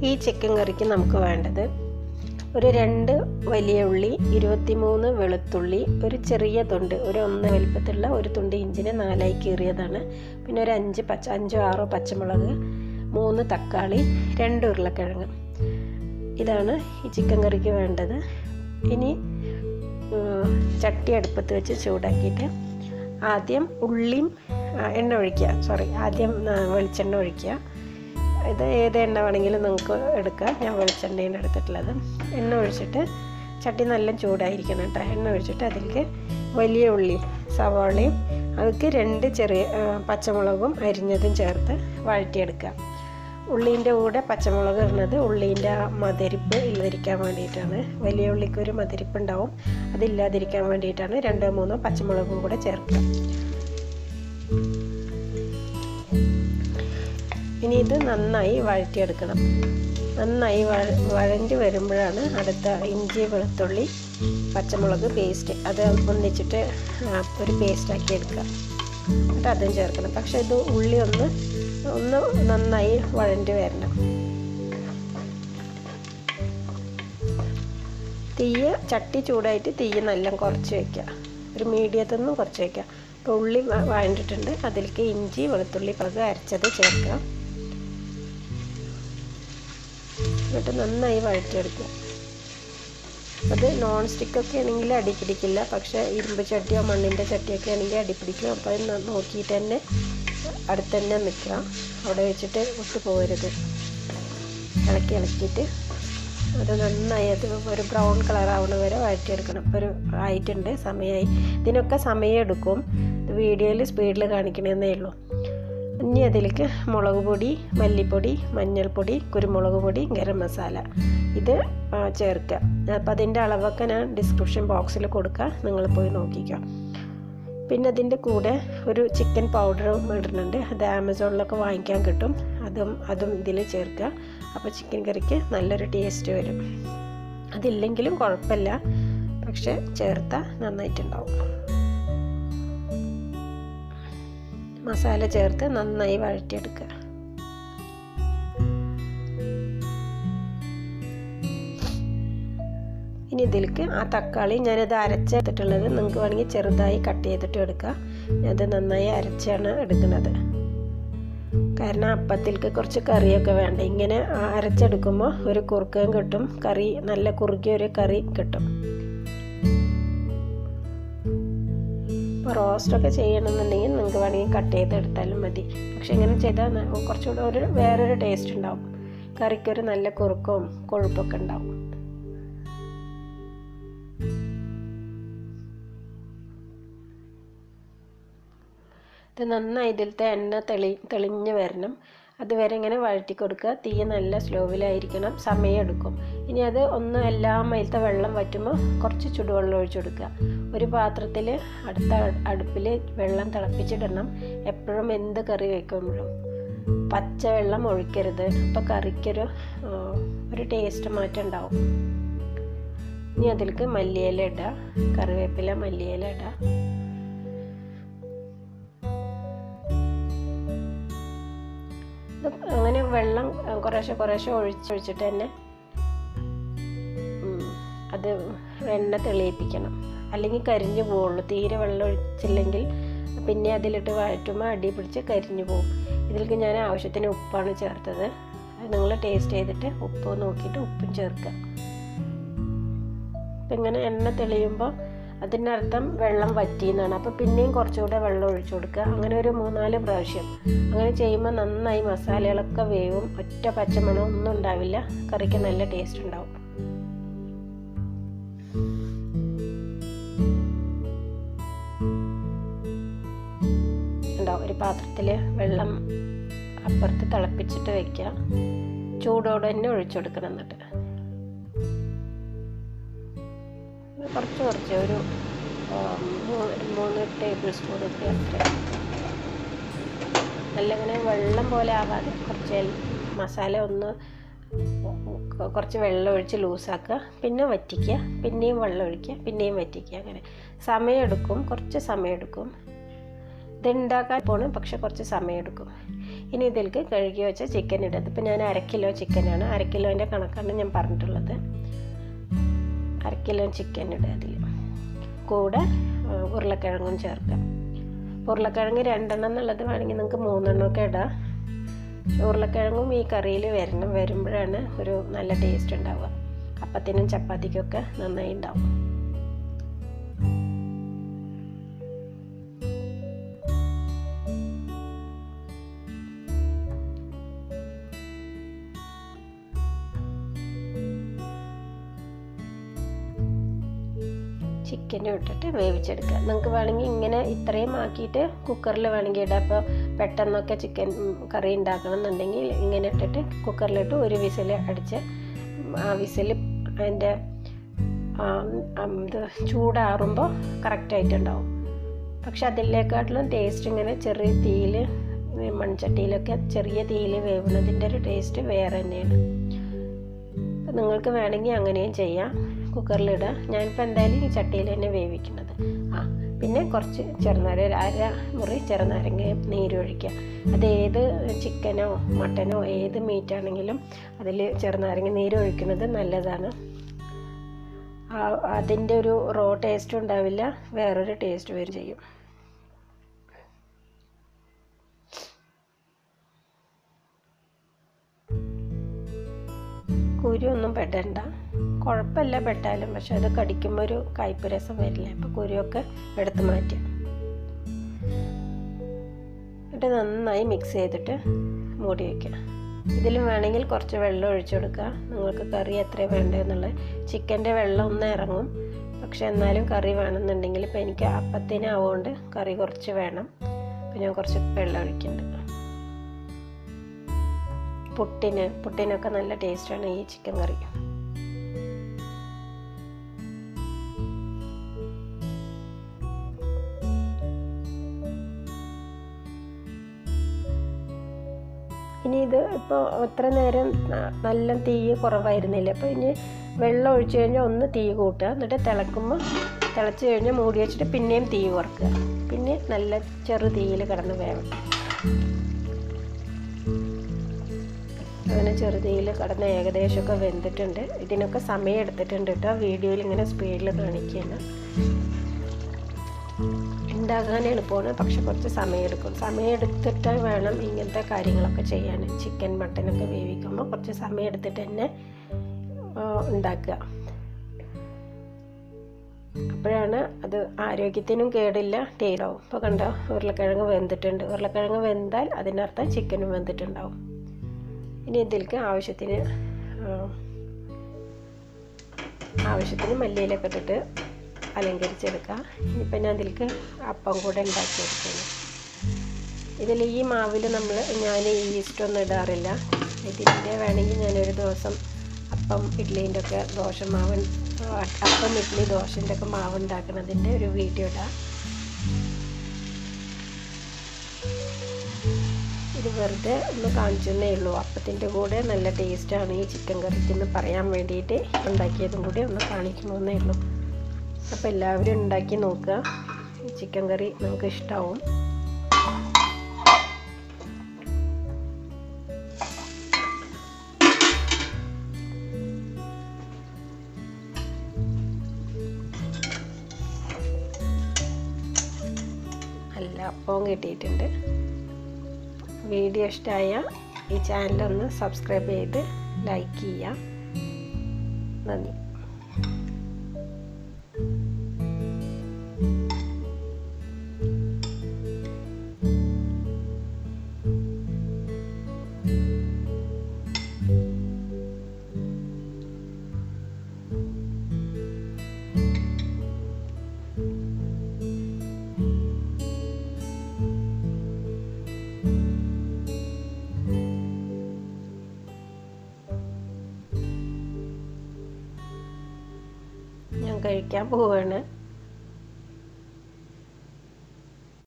ഈ ചിക്കൻ കറിക്ക് നമുക്ക് വേണ്ടത് ഒരു 2 വലിയ ഉള്ളി, 23 വെളുത്തുള്ളി, ഒരു ചെറിയ തുണ്ട്, ഒരു 1 വലിപ്പത്തിലുള്ള ഒരു തുണ്ട് ഇഞ്ചിനെ 4ആയി കീറിയതാണ്. പിന്നെ ഒരു 5 6 പച്ചമുളക്, 3 തക്കാളി, 2 ഉരുളക്കിഴങ്ങ്. ഇതാണ് ഈ ചിക്കൻ കറിക്ക് വേണ്ടത്. ഇനി ചട്ടി അടുപ്പത്ത് വെച്ച് ചൂടാക്കിയിട്ട് ആദ്യം ഉള്ളിയും ആദ്യം വെളിച്ചെണ്ണ ഒഴിക്കുക. ഇത് ഏത് എണ്ണ വേണമെങ്കിലും നമുക്ക് എടുക്കാം. ഞാൻ വെളിച്ചെണ്ണയാണ് എടുത്തിട്ടുള്ളത്. എണ്ണ ഒഴിച്ചിട്ട് ചട്ടി നല്ല ചൂടായിരിക്കണം കേട്ടോ. എണ്ണ ഒഴിച്ചിട്ട് അതിലേക്ക് വലിയ ഉള്ളിയും സവാളയും അതിലേക്ക് 2 ചെറിയ പച്ചമുളകും അരിഞ്ഞതും ചേർത്ത് വഴറ്റിയെടുക്കുക. ഉള്ളീൻ്റെ കൂടെ പച്ചമുളക് ഇടുന്നത് ഉള്ളീൻ്റെ മധുരിപ്പ് ഇല്ലാതിരിക്കാൻ വേണ്ടിയിട്ടാണ്. വലിയ ഉള്ളിക്ക് ഒരു മധുരിപ്പ് ഉണ്ടാവും, അതില്ലാതിരിക്കാൻ വേണ്ടിയിട്ടാണ് 2 3 പച്ചമുളകും കൂടെ ചേർക്കുക. ഇനി ഇത് നന്നായി വഴറ്റിയെടുക്കണം. നന്നായി വഴഞ്ഞ് വരുമ്പോഴാണ് അടുത്ത ഇഞ്ചി, വെളുത്തുള്ളി, പച്ചമുളക് പേസ്റ്റ് അത് ഒന്നിച്ചിട്ട് ഒരു പേസ്റ്റാക്കി എടുക്കുക. എന്നിട്ട് അതും ചേർക്കണം. പക്ഷേ ഇത് ഉള്ളി ഒന്ന് നന്നായി വഴഞ്ഞ് വരണം. ചട്ടി ചൂടായിട്ട് തീ നല്ല കുറച്ച് വയ്ക്കുക. ഒരു മീഡിയത്തിൽ നിന്നും കുറച്ച് വയ്ക്കുക. ഇപ്പോൾ ഉള്ളി വഴണ്ടിട്ടുണ്ട്. അതിലേക്ക് ഇഞ്ചി, വെളുത്തുള്ളി അരച്ചത് ചേർക്കുക. എന്നിട്ട് നന്നായി വഴറ്റിയെടുക്കുക. അത് നോൺ സ്റ്റിക്കൊക്കെ ആണെങ്കിൽ അടി പിടിക്കില്ല, പക്ഷേ ഇരുമ്പ് ചട്ടിയോ മണ്ണിൻ്റെ ചട്ടിയൊക്കെ ആണെങ്കിൽ അടി പിടിക്കും. അപ്പോൾ അത് നോക്കിയിട്ട് തന്നെ അടുത്ത് തന്നെ നിൽക്കുക. അവിടെ വെച്ചിട്ട് വിട്ടു പോകരുത്. ഇളക്കിയിട്ട് അത് നന്നായി ഒരു ബ്രൗൺ കളർ ആവുന്ന വരെ വഴറ്റിയെടുക്കണം. ഇപ്പോൾ ആയിട്ടുണ്ട്, സമയമായി. ഇതിനൊക്കെ സമയം എടുക്കും. വീഡിയോയിൽ സ്പീഡിൽ കാണിക്കണമെന്നേ ഉള്ളൂ. ഇനി അതിലേക്ക് മുളക് പൊടി, മല്ലിപ്പൊടി, മഞ്ഞൾപ്പൊടി, കുരുമുളക് പൊടി, ഗരം മസാല ഇത് ചേർക്കുക. അപ്പോൾ അതിൻ്റെ അളവൊക്കെ ഞാൻ ഡിസ്ക്രിപ്ഷൻ ബോക്സിൽ കൊടുക്കുക, നിങ്ങൾ പോയി നോക്കിക്കുക. പിന്നെ അതിൻ്റെ കൂടെ ഒരു ചിക്കൻ പൗഡറും ഇടുന്നുണ്ട്. അത് ആമസോണിലൊക്കെ വാങ്ങിക്കാൻ കിട്ടും. അതും ഇതിൽ ചേർക്കുക. അപ്പോൾ ചിക്കൻ കറിക്ക് നല്ലൊരു ടേസ്റ്റ് വരും. അതില്ലെങ്കിലും കുഴപ്പമില്ല, പക്ഷെ ചേർത്താൽ നന്നായിട്ടുണ്ടാവും. മസാല ചേർത്ത് നന്നായി വഴറ്റിയെടുക്കുക. ഇനി ഇതിലേക്ക് ആ തക്കാളി ഞാനത് അരച്ചെടുത്തിട്ടുള്ളത്. നിങ്ങൾക്ക് വേണമെങ്കിൽ ചെറുതായി കട്ട് ചെയ്തിട്ട് എടുക്കുക. അത് നന്നായി അരച്ചാണ് എടുക്കുന്നത്. കാരണം അപ്പത്തിലേക്ക് കുറച്ച് കറിയൊക്കെ വേണ്ട. ഇങ്ങനെ അരച്ചെടുക്കുമ്പോൾ ഒരു കുറുക്കയും കിട്ടും, കറി നല്ല കുറുകിയ ഒരു കറി കിട്ടും. ഇപ്പോൾ റോസ്റ്റൊക്കെ ചെയ്യണമെന്നുണ്ടെങ്കിൽ നിങ്ങൾക്ക് വേണമെങ്കിൽ കട്ട് ചെയ്തെടുത്താലും മതി. പക്ഷെ ഇങ്ങനെ ചെയ്താൽ കുറച്ചുകൂടെ വേറൊരു ടേസ്റ്റ് ഉണ്ടാവും. കറിക്കൊരു നല്ല കുറുക്കവും കൊഴുപ്പൊക്കെ ഉണ്ടാവും. ഇത് നന്നായി ഇതിലത്തെ എണ്ണ തെളിഞ്ഞ് വരണം. അതുവരെ ഇങ്ങനെ വഴറ്റി കൊടുക്കുക. തീ നല്ല സ്ലോവിലായിരിക്കണം, സമയം എടുക്കും. ഇനി അത് എല്ലാ മൈലത്തെ വെള്ളം വറ്റുമ്പോൾ കുറച്ച് ചുടുവെള്ളം ഒഴിച്ചു കൊടുക്കുക. ഒരു പാത്രത്തിൽ അടുത്ത അടുപ്പിൽ വെള്ളം തിളപ്പിച്ചിടണം. എപ്പോഴും എന്ത് കറി വയ്ക്കുമ്പോഴും പച്ച വെള്ളം ഒഴിക്കരുത്. അപ്പോൾ കറിക്കൊരു ടേസ്റ്റ് മാറ്റം ഉണ്ടാവും. ഇനി അതിലേക്ക് മല്ലിയില ഇടുക, കറിവേപ്പില, മല്ലിയില ഇടുക. അങ്ങനെ വെള്ളം കുറേശ്ശെ ഒഴിച്ചിട്ട് തന്നെ അത് എണ്ണ തെളിയിപ്പിക്കണം. അല്ലെങ്കിൽ കരിഞ്ഞു പോവുള്ളൂ. തീരെ വെള്ളം ഒഴിച്ചില്ലെങ്കിൽ പിന്നെ അതിലിട്ട് വഴറ്റുമ്പോൾ അടി പിടിച്ച് കരിഞ്ഞു പോകും. ഇതിലേക്ക് ഞാൻ ആവശ്യത്തിന് ഉപ്പാണ് ചേർത്തത്. അത് നിങ്ങൾ ടേസ്റ്റ് ചെയ്തിട്ട് ഉപ്പ് നോക്കിയിട്ട് ഉപ്പും ചേർക്കുക. അപ്പം ഇങ്ങനെ എണ്ണ തെളിയുമ്പോൾ അതിൻ്റെ അർത്ഥം വെള്ളം വറ്റിയെന്നാണ്. അപ്പോൾ പിന്നെയും കുറച്ചുകൂടെ വെള്ളം ഒഴിച്ചു കൊടുക്കുക. അങ്ങനെ ഒരു 3-4 പ്രാവശ്യം അങ്ങനെ ചെയ്യുമ്പോൾ നന്നായി മസാലകളൊക്കെ വേവും. ഒറ്റ പച്ചമണം ഒന്നും ഉണ്ടാവില്ല. കറിക്ക് നല്ല ടേസ്റ്റ് ഉണ്ടാവും. ഒരു പാത്രത്തിൽ വെള്ളം അപ്പുറത്ത് തിളപ്പിച്ചിട്ട് വയ്ക്കുക. ചൂടോടെ തന്നെ ഒഴിച്ചു കൊടുക്കണം. എന്നിട്ട് കുറച്ച് ഒരു 3 ടേബിൾ സ്പൂൺ ഒക്കെ അത്ര നല്ല ഇങ്ങനെ വെള്ളം പോലെ ആവാതെ കുറച്ച് മസാല കുറച്ച് വെള്ളം ഒഴിച്ച് ലൂസാക്കുക. പിന്നെ വറ്റിക്കുക, പിന്നെയും വെള്ളം ഒഴിക്കുക, പിന്നെയും വറ്റിക്കുക. അങ്ങനെ സമയമെടുക്കും, കുറച്ച് സമയമെടുക്കും. ഇതുണ്ടാക്കാൻ പോകണം, പക്ഷെ കുറച്ച് സമയമെടുക്കും. ഇനി ഇതിലേക്ക് കഴുകി വെച്ച ചിക്കൻ ഇടുക. ഇപ്പോൾ ഞാൻ 1/2 കിലോ ചിക്കനാണ്, 1/2 കിലോൻ്റെ കണക്കാണ് ഞാൻ പറഞ്ഞിട്ടുള്ളത്. 1/2 കിലോ ചിക്കൻ ഇടുക. അതിൽ കൂടെ ഉരുളക്കിഴങ്ങും ചേർക്കാം. ഉരുളക്കിഴങ്ങ് 2 എണ്ണം എന്നുള്ളത് വേണമെങ്കിൽ നിങ്ങൾക്ക് 3 എണ്ണമൊക്കെ ഇടാം. ഉരുളക്കിഴങ്ങും ഈ കറിയിൽ വരുമ്പോഴാണ് ഒരു നല്ല ടേസ്റ്റ് ഉണ്ടാവുക. അപ്പത്തിനും ചപ്പാത്തിക്കൊക്കെ നന്നായി ഉണ്ടാവും. ചിക്കനും ഇട്ടിട്ട് വേവിച്ചെടുക്കുക. നിങ്ങൾക്ക് വേണമെങ്കിൽ ഇങ്ങനെ ഇത്രയും ആക്കിയിട്ട് കുക്കറിൽ വേണമെങ്കിൽ ഇടാം. അപ്പോൾ പെട്ടെന്നൊക്കെ ചിക്കൻ കറി ഉണ്ടാക്കണം എന്നുണ്ടെങ്കിൽ ഇങ്ങനെ ഇട്ടിട്ട് കുക്കറിലിട്ട് ഒരു വിസിൽ അടിച്ച് ആ വിസിൽ അതിൻ്റെ ഇത് ചൂടാറുമ്പോൾ കറക്റ്റായിട്ടുണ്ടാവും. പക്ഷെ അതിലേക്കാട്ടിലും ടേസ്റ്റ് ഇങ്ങനെ ചെറിയ തീയിൽ മൺചട്ടിയിലൊക്കെ ചെറിയ തീയിൽ വേവുന്നതിൻ്റെ ഒരു ടേസ്റ്റ് വേറെ തന്നെയാണ്. അപ്പം നിങ്ങൾക്ക് വേണമെങ്കിൽ അങ്ങനെയും ചെയ്യാം, കുക്കറിലിടുക. ഞാനിപ്പോൾ എന്തായാലും ഈ ചട്ടിയിൽ തന്നെ വേവിക്കുന്നത്. പിന്നെ കുറച്ച് ചെറുനാരങ്ങ, 1/2 മുറി ചെറുനാരങ്ങ നീരൊഴിക്കുക. അത് ഏത് ചിക്കനോ മട്ടനോ ഏത് മീറ്റാണെങ്കിലും അതിൽ ചെറുനാരങ്ങ നീരൊഴിക്കുന്നത് നല്ലതാണ്. അതിൻ്റെ ഒരു റോ ടേസ്റ്റും ഉണ്ടാവില്ല, വേറൊരു ടേസ്റ്റ് വരും ചെയ്യും. കുരുവൊന്നും പെടണ്ട, കുഴപ്പമില്ല പെട്ടാലും, പക്ഷെ അത് കടിക്കുമ്പോൾ ഒരു കയ്പ്പ് രസം വരില്ല. അപ്പോൾ കുരുവൊക്കെ എടുത്ത് മാറ്റുക. എന്നിട്ട് നന്നായി മിക്സ് ചെയ്തിട്ട് മൂടി വയ്ക്കുക. ഇതിലും വേണമെങ്കിൽ കുറച്ച് വെള്ളം ഒഴിച്ചു കൊടുക്കുക. നിങ്ങൾക്ക് കറി എത്ര വേണ്ടതെന്നുള്ളത്. ചിക്കൻ്റെ വെള്ളം ഒന്ന് ഇറങ്ങും, പക്ഷെ എന്നാലും കറി വേണമെന്നുണ്ടെങ്കിൽ ഇപ്പോൾ എനിക്ക് അപ്പത്തിനാവുകൊണ്ട് കറി കുറച്ച് വേണം. അപ്പോൾ ഞാൻ കുറച്ച് വെള്ളം ഒഴിക്കുന്നുണ്ട്. പുട്ടിനൊക്കെ നല്ല ടേസ്റ്റാണ് ഈ ചിക്കൻ കറി. ഇനി ഇത് ഇപ്പോൾ അത്ര നേരം നല്ല തീ കുറവായിരുന്നില്ല. അപ്പോൾ ഇനി വെള്ളം ഒഴിച്ച് കഴിഞ്ഞാൽ ഒന്ന് തീ കൂട്ടുക. എന്നിട്ട് തിളച്ച് കഴിഞ്ഞാൽ മൂടി വെച്ചിട്ട് പിന്നെയും തീ കുറക്കുക. പിന്നെ നല്ല ചെറു തീയിൽ കിടന്ന് വേണം. അങ്ങനെ ചെറുതീയിൽ കിടന്ന് ഏകദേശമൊക്കെ വെന്തിട്ടുണ്ട്. ഇതിനൊക്കെ സമയം എടുത്തിട്ടുണ്ട് കേട്ടോ. വീഡിയോയിൽ ഇങ്ങനെ സ്പീഡിൽ കാണിക്കുകയാണ്. ഉണ്ടാക്കാൻ എളുപ്പമാണ്, പക്ഷെ കുറച്ച് സമയം എടുക്കും. സമയം എടുത്തിട്ട് വേണം ഇങ്ങനത്തെ കാര്യങ്ങളൊക്കെ ചെയ്യാൻ. ചിക്കൻ മട്ടനൊക്കെ വേവിക്കുമ്പോൾ കുറച്ച് സമയം എടുത്തിട്ട് തന്നെ ഉണ്ടാക്കുക. അപ്പോഴാണ് അത് ആരോഗ്യത്തിനും കേടില്ല, ടേസ്റ്റാവും. ഇപ്പോൾ കണ്ടോ, ഉരുളക്കിഴങ്ങ് വെന്തിട്ടുണ്ട്. ഉരുളക്കിഴങ്ങ് വെന്താൽ അതിനർത്ഥം ചിക്കനും വെന്തിട്ടുണ്ടാവും. ഇനി ഇതിലേക്ക് ആവശ്യത്തിന് മല്ലിയിലൊക്കെ ഇട്ടിട്ട് അലങ്കരിച്ചെടുക്കുക. ഇനിയിപ്പോൾ ഞാൻ അതിലേക്ക് അപ്പം കൂടെ ഉണ്ടാക്കിയെടുക്കുന്നു. ഇതിൽ ഈ മാവിൽ ഞാൻ ഈസ്റ്റൊന്നും ഇടാറില്ല. ഇതിൻ്റെ വേണമെങ്കിൽ ഞാനൊരു ദിവസം അപ്പം ഇഡ്ഡലീൻ്റെ ഒക്കെ ദോശമാവ്, അപ്പം ഇഡ്ഡലി ദോശൻ്റെ ഒക്കെ മാവ് ഉണ്ടാക്കുന്നതിൻ്റെ ഒരു വീഡിയോ ഇടാം. ഇത് വെറുതെ ഒന്ന് കാണിച്ചെന്നേ ഉള്ളൂ. അപ്പത്തിൻ്റെ കൂടെ നല്ല ടേസ്റ്റാണ് ഈ ചിക്കൻ കറിക്കെന്ന് പറയാൻ വേണ്ടിയിട്ട് ഉണ്ടാക്കിയതും കൂടി ഒന്ന് കാണിക്കണമെന്നേ ഉള്ളൂ. അപ്പോൾ എല്ലാവരും ഉണ്ടാക്കി നോക്കുക. ചിക്കൻ കറി നമുക്ക് ഇഷ്ടമാവും. നല്ല അപ്പവും കിട്ടിയിട്ടുണ്ട്. വീഡിയോ ഇഷ്ടമായ ഈ ചാനലൊന്ന് സബ്സ്ക്രൈബ് ചെയ്ത് ലൈക്ക് ചെയ്യുക. നന്ദി. കഴിക്കാൻ പോവാണ്.